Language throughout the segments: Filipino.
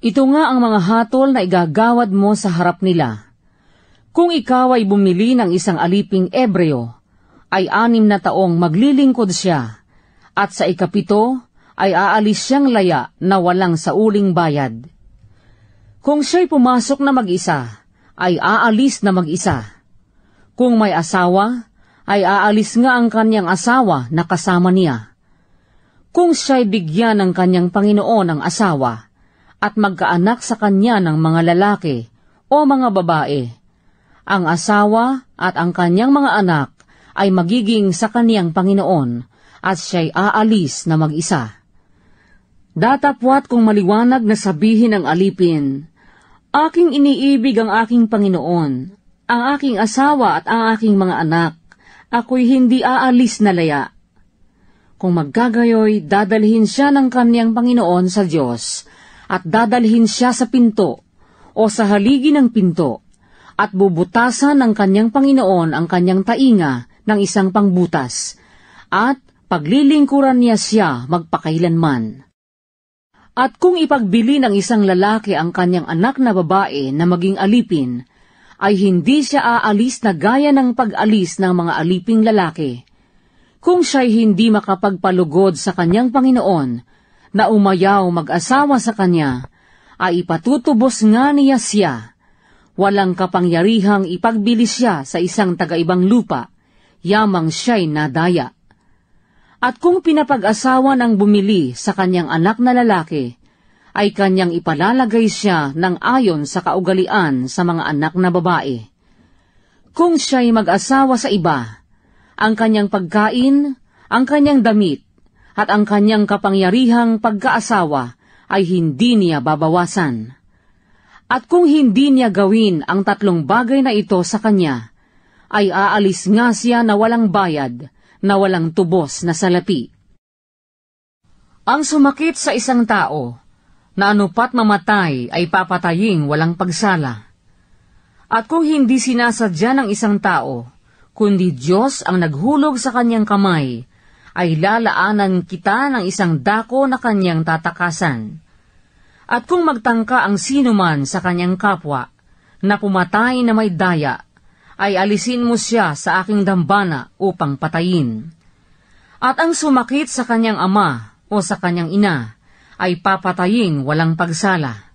Ito nga ang mga hatol na igagawad mo sa harap nila. Kung ikaw ay bumili ng isang aliping Ebreo, ay 6 na taong maglilingkod siya, at sa 7 ay aalis siyang laya na walang sauling bayad. Kung siya'y pumasok na mag-isa, ay aalis na mag-isa. Kung may asawa, ay aalis nga ang kanyang asawa na kasama niya. Kung siya'y bigyan ng kanyang Panginoon ng asawa, at magkaanak sa kanya ng mga lalaki o mga babae, ang asawa at ang kanyang mga anak ay magiging sa kaniyang Panginoon, at siya'y aalis na mag-isa. Datapwat kung maliwanag na sabihin ng alipin, aking iniibig ang aking Panginoon, ang aking asawa at ang aking mga anak, ako'y hindi aalis na laya. Kung maggagayoy, dadalhin siya ng kaniyang Panginoon sa Diyos, at dadalhin siya sa pinto, o sa haligi ng pinto, at bubutasan ng kanyang Panginoon ang kanyang tainga ng isang pangbutas, at paglilingkuran niya siya magpakailanman. At kung ipagbili ng isang lalaki ang kanyang anak na babae na maging alipin, ay hindi siya aalis na gaya ng pag-alis ng mga aliping lalaki. Kung siya'y hindi makapagpalugod sa kanyang Panginoon, na umayaw mag-asawa sa kanya, ay ipatutubos nga niya siya. Walang kapangyarihang ipagbili siya sa isang taga-ibang lupa, yamang siya'y nadaya. At kung pinapag-asawa ng bumili sa kanyang anak na lalaki, ay kanyang ipalalagay siya ng ayon sa kaugalian sa mga anak na babae. Kung siya'y mag-asawa sa iba, ang kanyang pagkain, ang kanyang damit, at ang kanyang kapangyarihang pagkaasawa ay hindi niya babawasan. At kung hindi niya gawin ang 3 bagay na ito sa kanya, ay aalis nga siya na walang bayad, na walang tubos na salapi. Ang sumakit sa isang tao, na anupat mamatay ay papataying walang pagsala. At kung hindi sinasadya ng isang tao, kundi Diyos ang naghulog sa kanyang kamay, ay lalaanan kita ng isang dako na kanyang tatakasan. At kung magtangka ang sinuman sa kanyang kapwa, na pumatay na may daya, ay alisin mo siya sa aking dambana upang patayin. At ang sumakit sa kanyang ama o sa kanyang ina, ay papataying walang pagsala.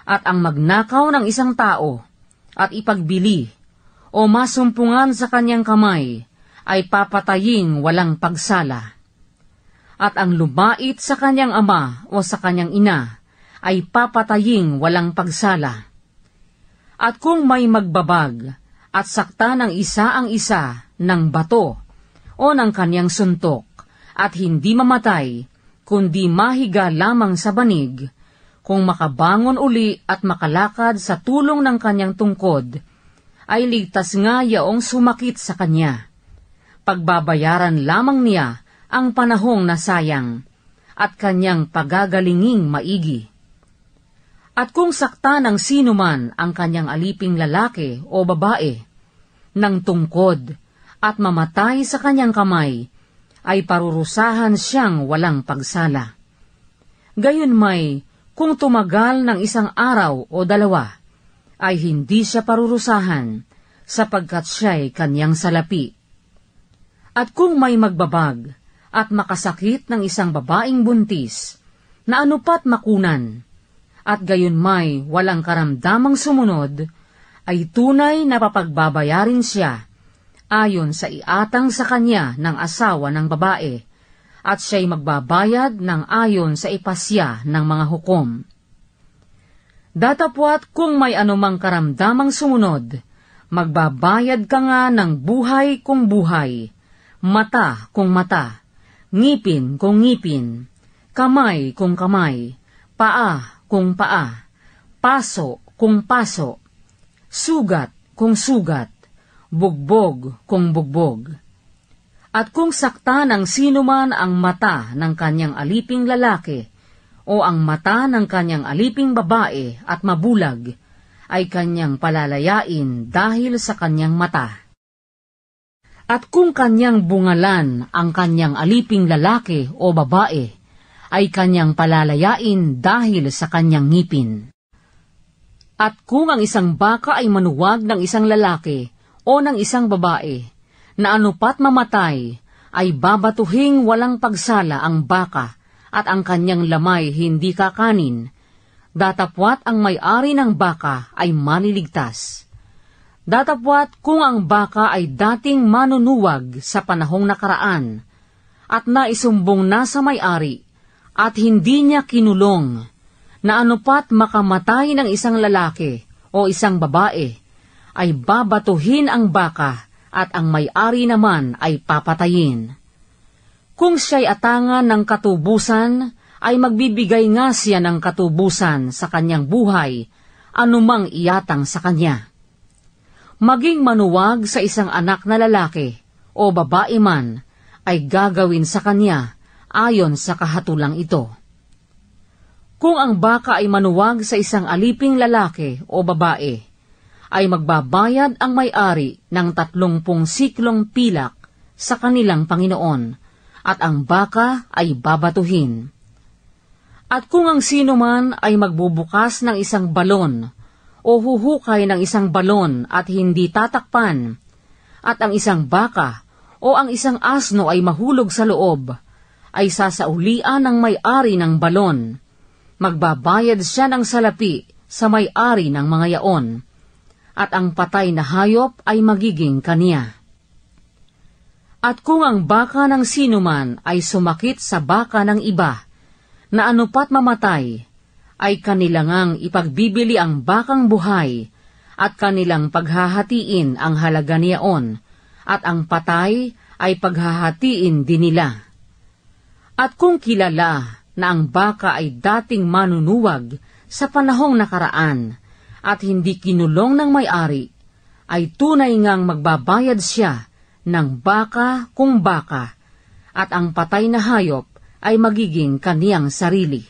At ang magnakaw ng isang tao, at ipagbili, o masumpungan sa kanyang kamay, ay papataying walang pagsala. At ang lumait sa kanyang ama o sa kanyang ina, ay papataying walang pagsala. At kung may magbabag, at sakta ng isa ang isa ng bato, o ng kanyang suntok, at hindi mamatay, kundi mahiga lamang sa banig, kung makabangon uli at makalakad sa tulong ng kanyang tungkod, ay ligtas nga yaong sumakit sa kanya. Pagbabayaran lamang niya ang panahong nasayang, at kanyang pagagalinging maigi. At kung sakta ng sinuman ang kanyang aliping lalaki o babae, ng tungkod, at mamatay sa kanyang kamay, ay parurusahan siyang walang pagsala. Gayunmay, kung tumagal ng isang araw o 2, ay hindi siya parurusahan, sapagkat siya'y kanyang salapi. At kung may magbabag, at makasakit ng isang babaeng buntis, na anupat makunan, at gayunmay walang karamdamang sumunod, ay tunay na papagbabayarin siya, ayon sa iatang sa kanya ng asawa ng babae, at siya'y magbabayad ng ayon sa ipasya ng mga hukom. Datapwat kung may anumang karamdamang sumunod, magbabayad ka nga ng buhay kung buhay, mata kung mata, ngipin kung ngipin, kamay kung kamay, paa kung paa, paso kung paso, sugat kung sugat, bugbog kung bugbog. At kung sakta ng sinuman ang mata ng kanyang aliping lalaki, o ang mata ng kanyang aliping babae at mabulag, ay kanyang palalayain dahil sa kanyang mata. At kung kanyang bungalan ang kanyang aliping lalaki o babae, ay kanyang palalayain dahil sa kanyang ngipin. At kung ang isang baka ay manuwag ng isang lalaki o ng isang babae, na anupat mamatay, ay babatuhing walang pagsala ang baka at ang kanyang lamay hindi kakanin. Datapwat ang may-ari ng baka ay maliligtas. Datapwat kung ang baka ay dating manunuwag sa panahong nakaraan at naisumbong na sa may-ari at hindi niya kinulong, na anupat makamatay ng isang lalaki o isang babae, ay babatuhin ang baka at ang may-ari naman ay papatayin. Kung siya'y atangan ng katubusan, ay magbibigay nga siya ng katubusan sa kanyang buhay, anumang iyatang sa kanya. Maging manuwag sa isang anak na lalaki o babae man, ay gagawin sa kanya ayon sa kahatulang ito. Kung ang baka ay manuwag sa isang aliping lalaki o babae, ay magbabayad ang may-ari ng 30 siklong pilak sa kanilang Panginoon, at ang baka ay babatuhin. At kung ang sino man ay magbubukas ng isang balon, o huhukay ng isang balon at hindi tatakpan, at ang isang baka o ang isang asno ay mahulog sa loob, ay sasaulian ng may-ari ng balon. Magbabayad siya ng salapi sa may-ari ng mga yaon, at ang patay na hayop ay magiging kaniya. At kung ang baka ng sino man ay sumakit sa baka ng iba, na anupat mamatay, ay kanilangang ipagbibili ang bakang buhay, at kanilang paghahatiin ang halaga niyaon, at ang patay ay paghahatiin din nila. At kung kilala na ang baka ay dating manunuwag sa panahong nakaraan, at hindi kinulong ng may-ari, ay tunay ngang magbabayad siya ng baka kung baka, at ang patay na hayop ay magiging kaniyang sarili.